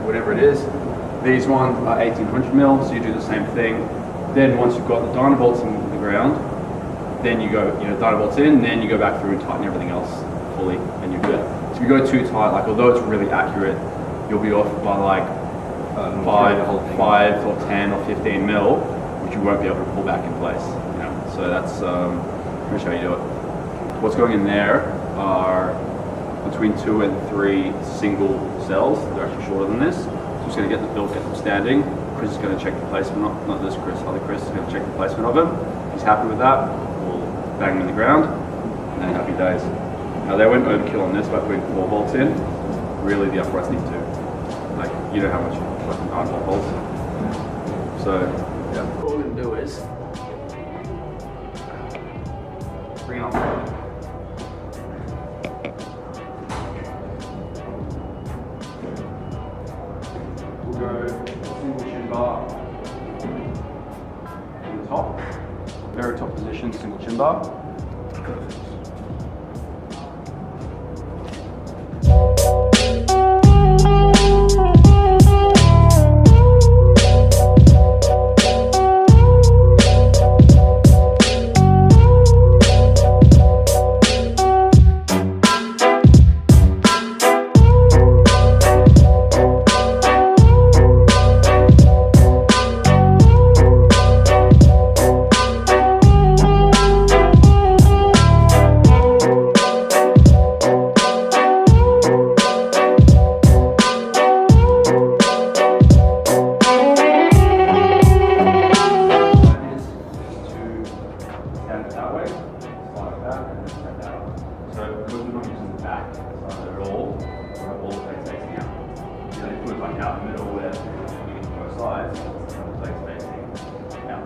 whatever it is. These ones are 1800 mil, so you do the same thing. Then once you've got the dyno bolts in the ground, then you go, dyno bolts in, then you go back through and tighten everything else fully, and you're good. So if you go too tight, like although it's really accurate, you'll be off by like 5 or 10 or 15 mil, which you won't be able to pull back in place. So that's pretty much how you do it. What's going in there are between 2 and 3 single cells. They're actually shorter than this. So I'm just going to get the build, get them standing. Chris is going to check the placement, not this Chris, other Chris is going to check the placement of them. If he's happy with that, we'll bang them in the ground, and then happy days. Now they went overkill on this by putting 4 bolts in. Really the uprights need 2. Like, you know how much fucking 9 bolts. So, yeah. What we're going to do is bring it up. We'll go single chin bar on the top, very top position, single chin bar. Perfect. Out in the middle where you get both sides, the legs facing out.